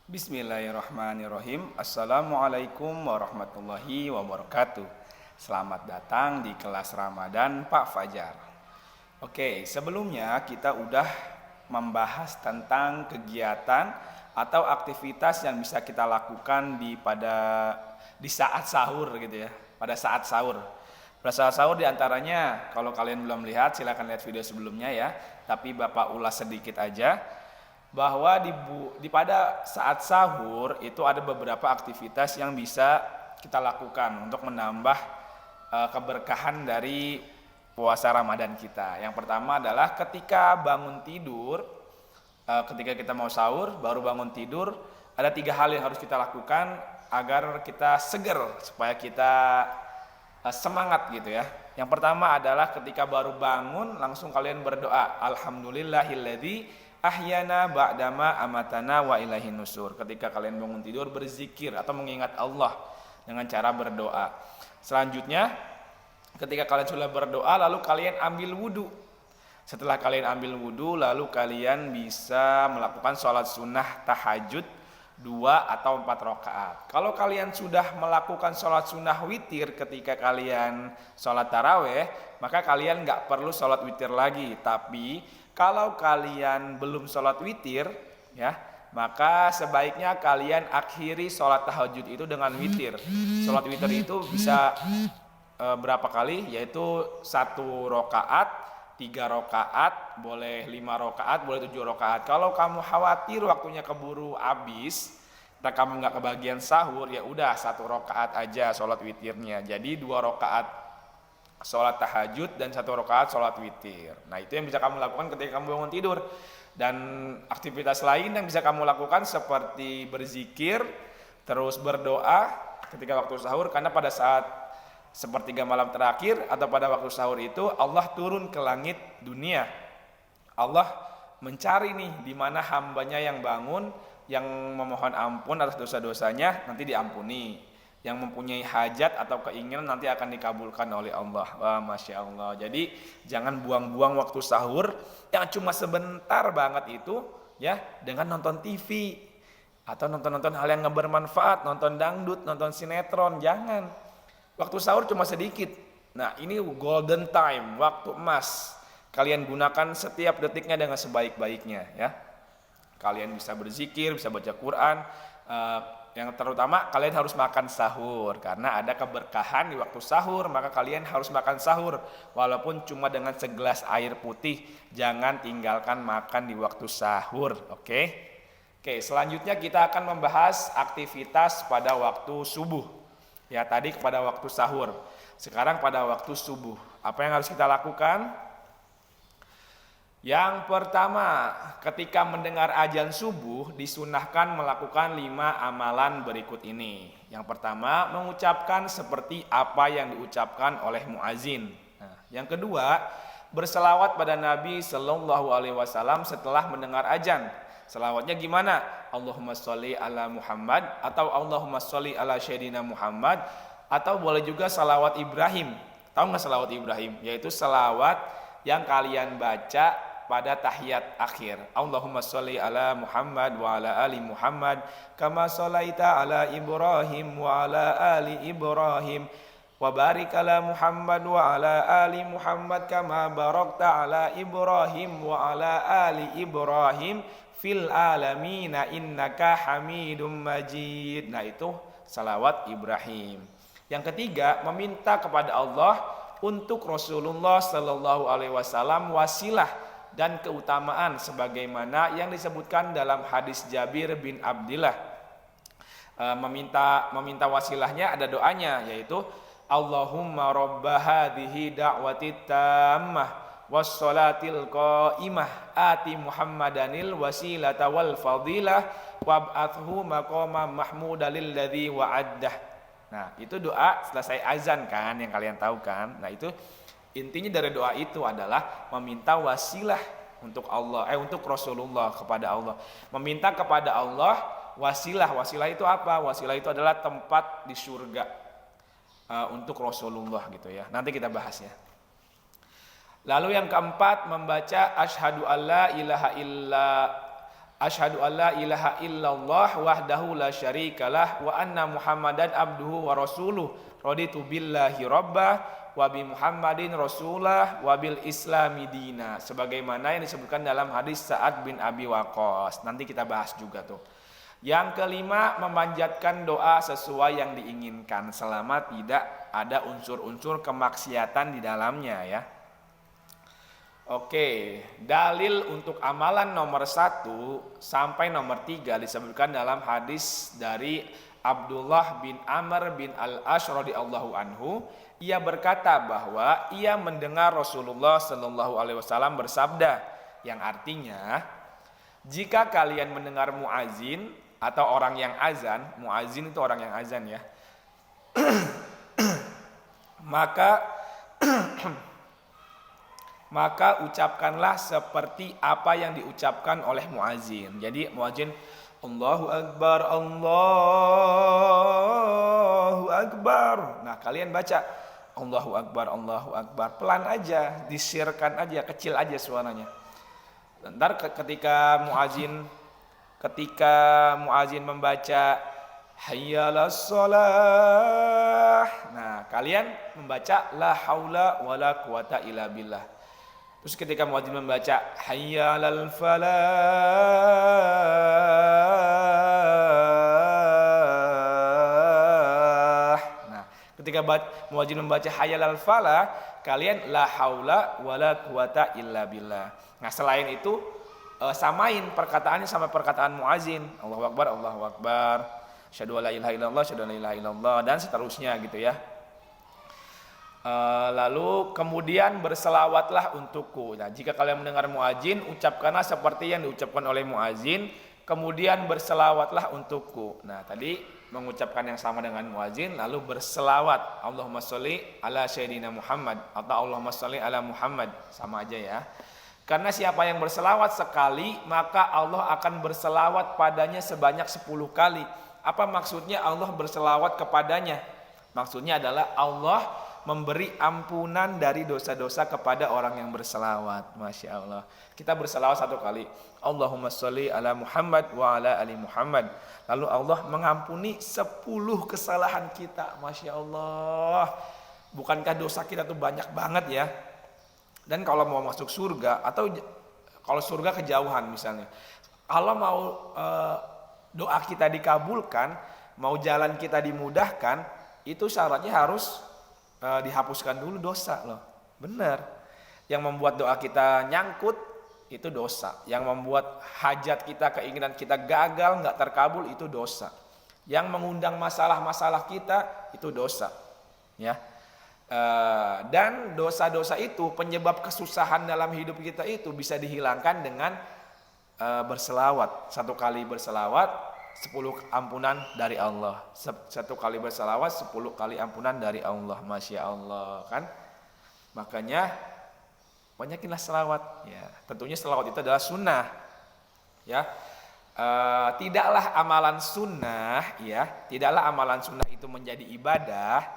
Bismillahirrahmanirrahim. Assalamualaikum warahmatullahi wabarakatuh. Selamat datang di kelas Ramadan Pak Fajar. Oke, sebelumnya kita udah membahas tentang kegiatan atau aktivitas yang bisa kita lakukan di saat sahur gitu ya. Pada saat sahur. Pada saat sahur diantaranya, kalau kalian belum lihat silakan lihat video sebelumnya ya. Tapi Bapak ulas sedikit aja. Bahwa pada saat sahur itu ada beberapa aktivitas yang bisa kita lakukan untuk menambah keberkahan dari puasa Ramadan kita. Yang pertama adalah ketika bangun tidur, ketika kita mau sahur, baru bangun tidur, ada 3 hal yang harus kita lakukan agar kita seger, supaya kita semangat gitu ya. Yang pertama adalah ketika baru bangun langsung kalian berdoa, Alhamdulillahilladzi ahyana ba'dama amatana wa ilaihin nusur. Ketika kalian bangun tidur berzikir atau mengingat Allah dengan cara berdoa. Selanjutnya ketika kalian sudah berdoa lalu kalian ambil wudu. Setelah kalian ambil wudu lalu kalian bisa melakukan sholat sunnah tahajud 2 atau 4 rakaat. Kalau kalian sudah melakukan sholat sunnah witir ketika kalian sholat taraweh, maka kalian gak perlu sholat witir lagi. Tapi kalau kalian belum sholat witir, ya, maka sebaiknya kalian akhiri sholat tahajud itu dengan witir. Sholat witir itu bisa berapa kali? Yaitu 1 rakaat, 3 rakaat, boleh 5 rakaat, boleh 7 rakaat. Kalau kamu khawatir waktunya keburu habis, dan kamu nggak kebagian sahur, ya udah 1 rakaat aja sholat witirnya. Jadi 2 rakaat sholat tahajud dan 1 rakaat sholat witir. Nah itu yang bisa kamu lakukan ketika kamu bangun tidur. Dan aktivitas lain yang bisa kamu lakukan seperti berzikir, terus berdoa ketika waktu sahur. Karena pada saat sepertiga malam terakhir atau pada waktu sahur itu Allah turun ke langit dunia. Allah mencari nih di mana hambanya yang bangun, yang memohon ampun atas dosa-dosanya nanti diampuni. Yang mempunyai hajat atau keinginan nanti akan dikabulkan oleh Allah. Wah, Masya Allah. Jadi jangan buang-buang waktu sahur yang cuma sebentar banget itu ya dengan nonton TV atau nonton-nonton hal yang nggak bermanfaat, nonton dangdut, nonton sinetron. Jangan. Waktu sahur cuma sedikit. Nah ini golden time, waktu emas. Kalian gunakan setiap detiknya dengan sebaik-baiknya ya. Kalian bisa berzikir, bisa baca Quran. Yang terutama kalian harus makan sahur karena ada keberkahan di waktu sahur, maka kalian harus makan sahur walaupun cuma dengan segelas air putih. Jangan tinggalkan makan di waktu sahur. Oke, selanjutnya kita akan membahas aktivitas pada waktu subuh. Ya, tadi pada waktu sahur. Sekarang pada waktu subuh. Apa yang harus kita lakukan? Yang pertama, ketika mendengar azan subuh disunahkan melakukan 5 amalan berikut ini. Yang pertama, mengucapkan seperti apa yang diucapkan oleh muazin. Nah, yang kedua, berselawat pada Nabi Sallallahu Alaihi Wasallam setelah mendengar azan. Selawatnya gimana? Allahumma sholli ala Muhammad atau Allahumma sholli ala Sayyidina Muhammad, atau boleh juga salawat Ibrahim. Tahu nggak salawat Ibrahim? Yaitu salawat yang kalian baca pada tahiyat akhir. Allahumma sholli ala Muhammad wa ala ali Muhammad kama sholaita ala Ibrahim wa ala ali Ibrahim wa barik ala Muhammad wa ala ali Muhammad kama barakta ala Ibrahim wa ala ali Ibrahim fil alamina innaka hamidum majid. Nah itu salawat Ibrahim. Yang ketiga, meminta kepada Allah untuk Rasulullah Sallallahu Alaihi Wasallam wasilah dan keutamaan sebagaimana yang disebutkan dalam hadis Jabir bin Abdillah. Meminta wasilahnya ada doanya, yaitu Allahumma rabba hadhihi da'wati tammah wassalatil qaimah ati Muhammadanil wasilata wal fadilah wab'athu maqama mahmudalil ladzi wa'addah. Nah itu doa selesai azan kan, yang kalian tahu kan. Nah itu intinya dari doa itu adalah meminta wasilah untuk Allah, untuk Rasulullah kepada Allah. Meminta kepada Allah wasilah. Wasilah itu apa? Wasilah itu adalah tempat di surga untuk Rasulullah gitu ya. Nanti kita bahas ya. Lalu yang keempat, membaca asyhadu alla ilaha illa Asyhadu alla ilaha illallah wahdahu la syarikalah wa anna Muhammadan abduhu wa rasuluh. Raditu billahi rabbah wa bi Muhammadin rasulah wa bil islami dina. Sebagaimana yang disebutkan dalam hadis Sa'ad bin Abi Waqqas. Nanti kita bahas juga tuh. Yang kelima, memanjatkan doa sesuai yang diinginkan selama tidak ada unsur-unsur kemaksiatan di dalamnya ya. Oke, dalil untuk amalan nomor 1 sampai nomor 3 disebutkan dalam hadis dari Abdullah bin Amr bin Al-As radhiyallahu anhu. Ia berkata bahwa ia mendengar Rasulullah Shallallahu alaihi wasallam bersabda, yang artinya, jika kalian mendengar muazin atau orang yang azan, muazin itu orang yang azan ya, maka ucapkanlah seperti apa yang diucapkan oleh muazin. Jadi muazin Allahu Akbar, Allahu Akbar. Nah kalian baca Allahu Akbar, Allahu Akbar. Pelan aja, disirkan aja, kecil aja suaranya. Ntar ketika muazin membaca hayyalas shalah, nah kalian membaca la haula wala quwata illa billah. Terus ketika muadzin membaca hayyalal falah, nah ketika muadzin membaca hayyalal falah, kalian la haula wala quwata illa billah. Nah selain itu samain perkataannya sama perkataan muadzin, Allahu Akbar, Allahu Akbar, asyhadu alla ilaha illallah, asyhadu alla ilaha illallah, dan seterusnya gitu ya. Lalu kemudian berselawatlah untukku. Nah, jika kalian mendengar muadzin, ucapkanlah seperti yang diucapkan oleh muadzin, kemudian berselawatlah untukku. Nah, tadi mengucapkan yang sama dengan muadzin, lalu berselawat, Allahumma sholli ala sayyidina Muhammad atau Allahumma sholli ala Muhammad, sama aja ya. Karena siapa yang berselawat sekali, maka Allah akan berselawat padanya sebanyak 10 kali. Apa maksudnya Allah berselawat kepadanya? Maksudnya adalah Allah memberi ampunan dari dosa-dosa kepada orang yang berselawat. Masya Allah. Kita berselawat 1 kali, Allahumma sholli ala Muhammad wa ala ali Muhammad. Lalu Allah mengampuni 10 kesalahan kita. Masya Allah. Bukankah dosa kita tuh banyak banget ya? Dan kalau mau masuk surga, atau kalau surga kejauhan misalnya, kalau mau doa kita dikabulkan, mau jalan kita dimudahkan, itu syaratnya harus dihapuskan dulu dosa loh. Benar. Yang membuat doa kita nyangkut itu dosa. Yang membuat hajat kita, keinginan kita gagal, nggak terkabul, itu dosa. Yang mengundang masalah-masalah kita itu dosa. Ya. Dan dosa-dosa itu, penyebab kesusahan dalam hidup kita itu bisa dihilangkan dengan berselawat. 1 kali berselawat, 10 ampunan dari Allah. 1 kali berselawat, 10 kali ampunan dari Allah. Masya Allah kan. Makanya banyakinlah selawat ya. Tentunya selawat itu adalah sunnah ya. Tidaklah amalan sunnah ya, tidaklah amalan sunnah itu menjadi ibadah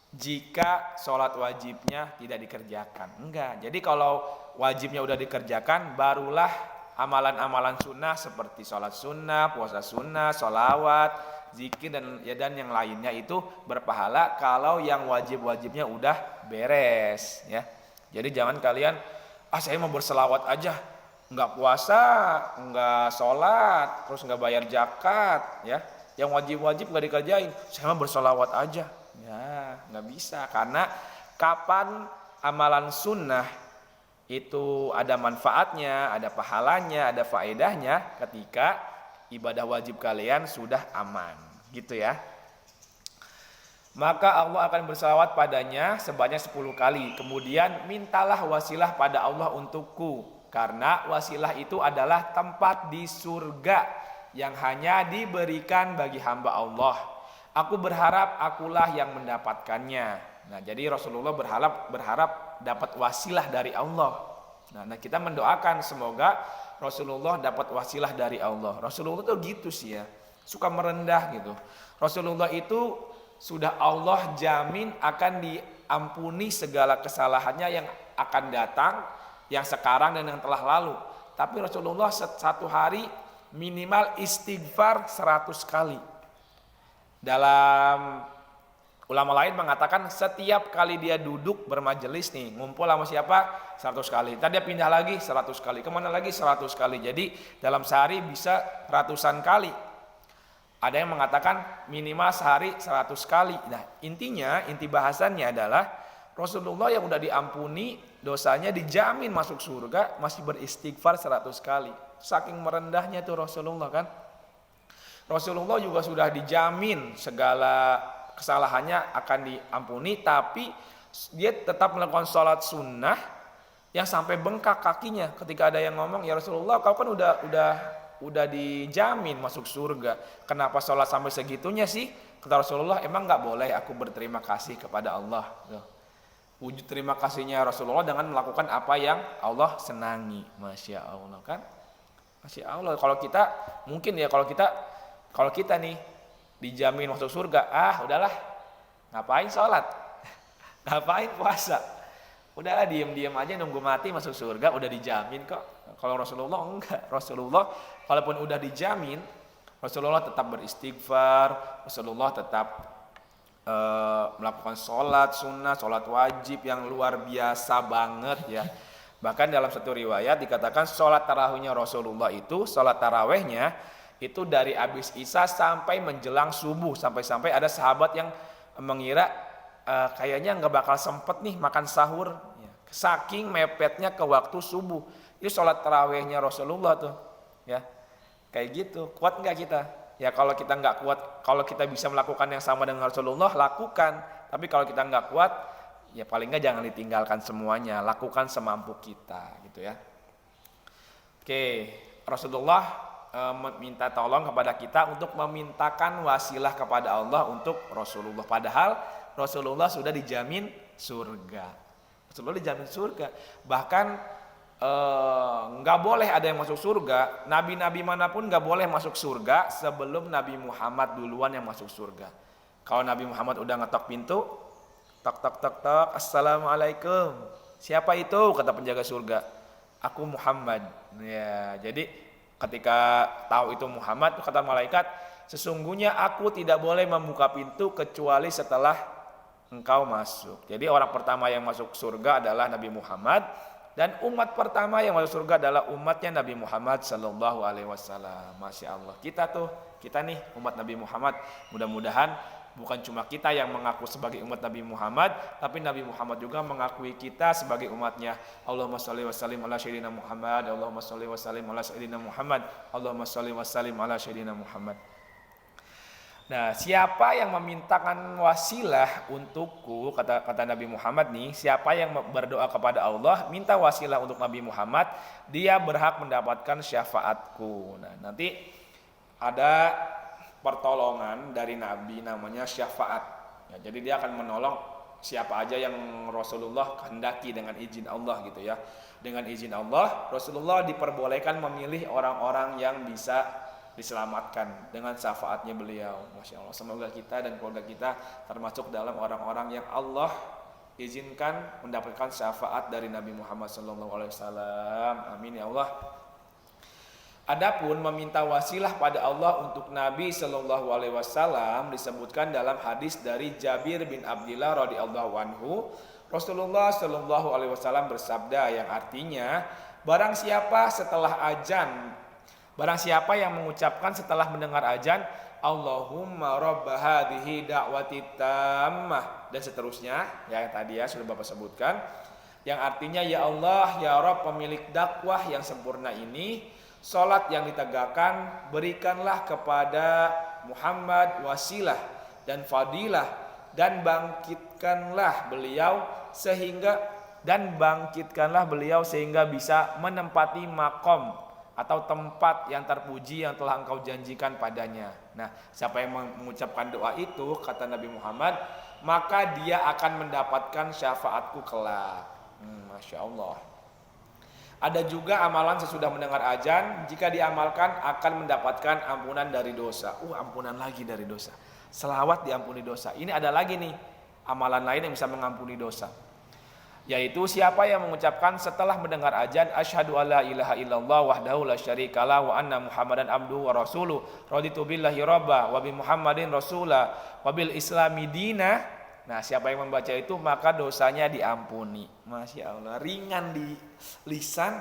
jika sholat wajibnya tidak dikerjakan. Enggak. Jadi kalau wajibnya udah dikerjakan, barulah amalan-amalan sunnah seperti sholat sunnah, puasa sunnah, sholawat, zikir dan yang lainnya itu berpahala kalau yang wajib-wajibnya udah beres ya. Jadi jangan kalian saya mau berselawat aja, nggak puasa, nggak sholat, terus nggak bayar zakat ya. Yang wajib-wajib nggak dikerjain, saya mau berselawat aja. Ya nggak bisa, karena kapan amalan sunnah itu ada manfaatnya, ada pahalanya, ada faedahnya ketika ibadah wajib kalian sudah aman, gitu ya. Maka Allah akan berselawat padanya sebanyak 10 kali. Kemudian mintalah wasilah pada Allah untukku, karena wasilah itu adalah tempat di surga yang hanya diberikan bagi hamba Allah. Aku berharap akulah yang mendapatkannya. Nah, jadi Rasulullah berharap dapat wasilah dari Allah. Nah, kita mendoakan semoga Rasulullah dapat wasilah dari Allah. Rasulullah tuh gitu sih ya, suka merendah gitu. Rasulullah itu sudah Allah jamin akan diampuni segala kesalahannya yang akan datang, yang sekarang dan yang telah lalu. tapi Rasulullah satu hari minimal istighfar 100 kali. Dalam ulama lain mengatakan setiap kali dia duduk bermajelis nih, ngumpul sama siapa? 100 kali. Tadi dia pindah lagi 100 kali. Kemana lagi? 100 kali. Jadi dalam sehari bisa ratusan kali. Ada yang mengatakan minimal sehari 100 kali. Nah, inti bahasannya adalah Rasulullah yang udah diampuni dosanya, dijamin masuk surga, masih beristighfar 100 kali. Saking merendahnya tuh Rasulullah kan. Rasulullah juga sudah dijamin segala kesalahannya akan diampuni, tapi dia tetap melakukan sholat sunnah yang sampai bengkak kakinya. Ketika ada yang ngomong, ya Rasulullah, kau kan udah dijamin masuk surga, kenapa sholat sampai segitunya sih? Kata Rasulullah, emang nggak boleh aku berterima kasih kepada Allah? Wujud terima kasihnya Rasulullah dengan melakukan apa yang Allah senangi. Masya Allah kan? Masya Allah. Kalau kita mungkin ya, kalau kita nih dijamin masuk surga, udahlah, ngapain sholat, ngapain puasa, udahlah diem aja nunggu mati masuk surga, udah dijamin kok. Kalau Rasulullah enggak. Rasulullah walaupun udah dijamin, Rasulullah tetap beristighfar, Rasulullah tetap melakukan sholat sunnah, sholat wajib yang luar biasa banget ya. Bahkan dalam satu riwayat dikatakan sholat tarawihnya Rasulullah itu, sholat tarawihnya itu dari habis isya sampai menjelang subuh, sampai ada sahabat yang mengira kayaknya nggak bakal sempet nih makan sahur, saking mepetnya ke waktu subuh. Itu sholat tarawihnya Rasulullah tuh, ya kayak gitu. Kuat nggak kita? Ya kalau kita nggak kuat, kalau kita bisa melakukan yang sama dengan Rasulullah, lakukan. Tapi kalau kita nggak kuat, ya paling nggak jangan ditinggalkan semuanya, lakukan semampu kita, gitu ya. Oke, Rasulullah meminta tolong kepada kita untuk memintakan wasilah kepada Allah untuk Rasulullah. Padahal Rasulullah sudah dijamin surga. Rasulullah dijamin surga. Bahkan nggak boleh ada yang masuk surga. Nabi-nabi manapun nggak boleh masuk surga sebelum Nabi Muhammad duluan yang masuk surga. Kalau Nabi Muhammad udah ngetok pintu, tok tok tok tok, assalamualaikum. Siapa itu? Kata penjaga surga. Aku Muhammad. Ya, jadi ketika tahu itu Muhammad, kata malaikat, sesungguhnya aku tidak boleh membuka pintu kecuali setelah engkau masuk. Jadi orang pertama yang masuk surga adalah Nabi Muhammad, dan umat pertama yang masuk surga adalah umatnya Nabi Muhammad sallallahu alaihi wasallam. Masya Allah. Kita nih umat Nabi Muhammad. Mudah-mudahan bukan cuma kita yang mengaku sebagai umat Nabi Muhammad, tapi Nabi Muhammad juga mengakui kita sebagai umatnya. Allahumma sholli wa sallim ala sayyidina Muhammad. Allahumma sholli wa sallim ala sayyidina Muhammad. Allahumma sholli wa sallim ala sayyidina Muhammad. Nah, siapa yang memintakan wasilah untukku, kata Nabi Muhammad nih, siapa yang berdoa kepada Allah, minta wasilah untuk Nabi Muhammad, dia berhak mendapatkan syafaatku. Nah, nanti ada pertolongan dari Nabi namanya syafaat. Ya, jadi dia akan menolong siapa aja yang Rasulullah kehendaki dengan izin Allah gitu ya. Dengan izin Allah, Rasulullah diperbolehkan memilih orang-orang yang bisa diselamatkan dengan syafaatnya beliau. Masya Allah. Semoga kita dan keluarga kita termasuk dalam orang-orang yang Allah izinkan mendapatkan syafaat dari Nabi Muhammad SAW. Amin ya Allah. Adapun meminta wasilah pada Allah untuk Nabi SAW disebutkan dalam hadis dari Jabir bin Abdillah radhiyallahu anhu. Rasulullah SAW bersabda yang artinya, barang siapa yang mengucapkan setelah mendengar azan, Allahumma rabb hadhihi da'wati tammah, dan seterusnya ya tadi ya sudah Bapak sebutkan, yang artinya ya Allah ya Rabb pemilik dakwah yang sempurna ini, salat yang ditegakkan berikanlah kepada Muhammad wasilah dan fadilah, dan bangkitkanlah beliau sehingga bisa menempati makom atau tempat yang terpuji yang telah engkau janjikan padanya. Nah, siapa yang mengucapkan doa itu, kata Nabi Muhammad, maka dia akan mendapatkan syafaatku kelak. Masya Allah. Ada juga amalan sesudah mendengar azan, jika diamalkan akan mendapatkan ampunan dari dosa. Ampunan lagi dari dosa. Selawat diampuni dosa. Ini ada lagi nih amalan lain yang bisa mengampuni dosa. yaitu siapa yang mengucapkan setelah mendengar azan asyhadu alla ilaha illallah wahdahu la syarikalah wa anna muhammadan abduhu wa rasuluh raditu billahi robba wa bi muhammadin rasulah wa bil islami dina. Nah, siapa yang membaca itu maka dosanya diampuni. Masya Allah, ringan di lisan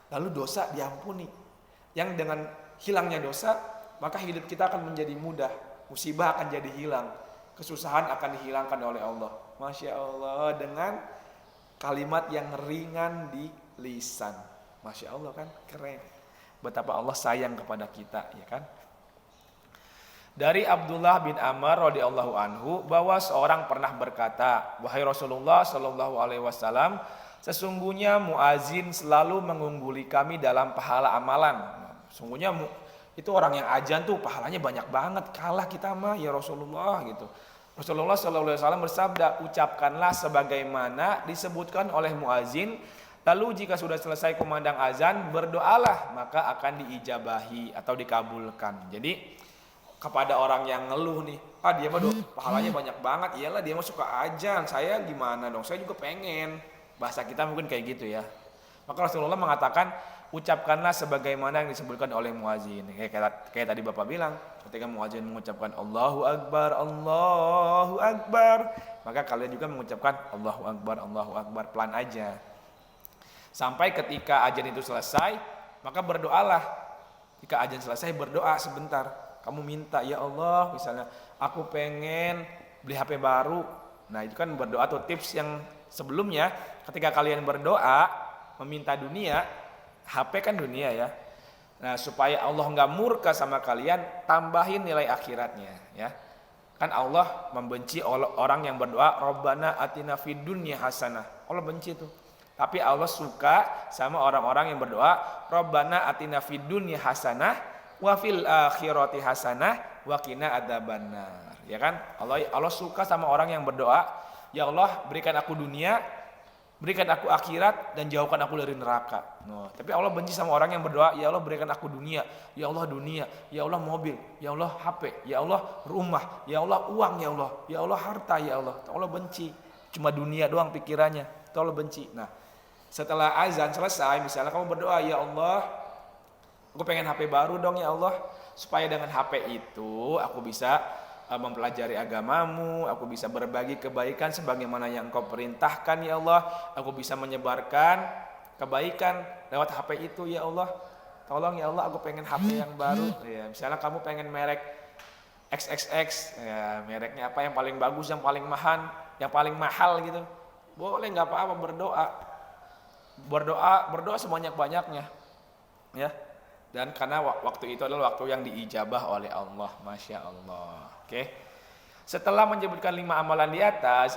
lalu dosa diampuni. Yang dengan hilangnya dosa maka hidup kita akan menjadi mudah, musibah akan jadi hilang, kesusahan akan dihilangkan oleh Allah. Masya Allah, dengan kalimat yang ringan di lisan. Masya Allah kan, keren. Betapa Allah sayang kepada kita, ya kan? Dari Abdullah bin Amr radhiyallahu anhu bahwa seorang pernah berkata, wahai Rasulullah sallallahu alaihi wasallam, sesungguhnya muazin selalu mengungguli kami dalam pahala amalan. Sungguhnya itu orang yang azan tuh pahalanya banyak banget, kalah kita mah ya Rasulullah gitu. Rasulullah sallallahu alaihi wasallam bersabda, ucapkanlah sebagaimana disebutkan oleh muazin, lalu jika sudah selesai kumandang azan berdoalah maka akan diijabahi atau dikabulkan. Jadi kepada orang yang ngeluh nih, dia mah pahalanya banyak banget, iyalah dia mah suka azan, saya gimana dong, saya juga pengen. Bahasa kita mungkin kayak gitu ya. Maka Rasulullah mengatakan, ucapkanlah sebagaimana yang disebutkan oleh muazin. Kayak tadi Bapak bilang, ketika muazin mengucapkan Allahu Akbar, maka kalian juga mengucapkan Allahu Akbar, pelan aja. Sampai ketika azan itu selesai, maka berdoalah. Jika azan selesai berdoa sebentar. Kamu minta, ya Allah, misalnya aku pengen beli HP baru. Nah, itu kan berdoa atau tips yang sebelumnya. Ketika kalian berdoa meminta dunia, HP kan dunia ya. Nah, supaya Allah nggak murka sama kalian, tambahin nilai akhiratnya ya. Kan Allah membenci orang yang berdoa Rabbana atina fid dunya hasanah. Allah benci tuh. Tapi Allah suka sama orang-orang yang berdoa Rabbana atina fid dunya hasanah wa fil akhirati hasanah wa qina adzabannar. Ya kan? Allah suka sama orang yang berdoa, ya Allah berikan aku dunia, berikan aku akhirat, dan jauhkan aku dari neraka. Tapi Allah benci sama orang yang berdoa, ya Allah berikan aku dunia, ya Allah mobil, ya Allah HP, ya Allah rumah, ya Allah uang, ya Allah harta, ya Allah. Allah benci. Cuma dunia doang pikirannya. Itu Allah benci. Nah, setelah azan selesai, misalnya kamu berdoa, ya Allah aku pengen HP baru dong ya Allah, supaya dengan HP itu aku bisa mempelajari agamamu, aku bisa berbagi kebaikan sebagaimana yang Engkau perintahkan ya Allah, aku bisa menyebarkan kebaikan lewat HP itu ya Allah. Tolong ya Allah, aku pengen HP yang baru. Ya, misalnya kamu pengen merek XXX, ya, mereknya apa yang paling bagus, yang paling mahal gitu. Boleh, nggak apa-apa, berdoa sebanyak-banyaknya ya. Dan karena waktu itu adalah waktu yang diijabah oleh Allah. Masya Allah. Oke. Setelah menyebutkan 5 amalan di atas,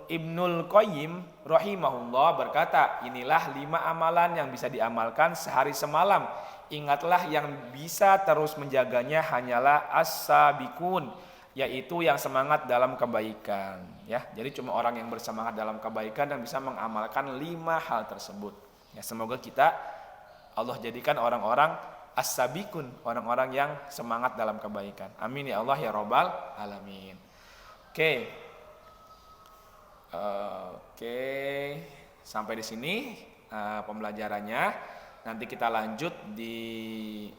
Ibnul Qayyim rahimahullah berkata, inilah 5 amalan yang bisa diamalkan sehari semalam. Ingatlah yang bisa terus menjaganya hanyalah as-sabiqun, yaitu yang semangat dalam kebaikan. Ya, jadi cuma orang yang bersemangat dalam kebaikan dan bisa mengamalkan 5 hal tersebut. Ya, semoga kita Allah jadikan orang-orang as-sabiqun, orang-orang yang semangat dalam kebaikan. Amin ya Allah ya Rabbal alamin. Oke. Sampai di sini pembelajarannya. Nanti kita lanjut di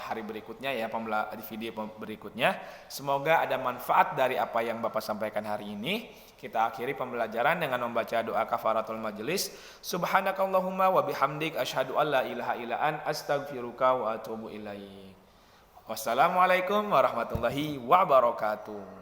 hari berikutnya ya, di video berikutnya. Semoga ada manfaat dari apa yang Bapak sampaikan hari ini. Kita akhiri pembelajaran dengan membaca doa kafaratul majelis. Subhanakallahumma wa bihamdik asyhadu an la ilaha illa anta astaghfiruka wa atubu ilaik. Wassalamualaikum warahmatullahi wabarakatuh.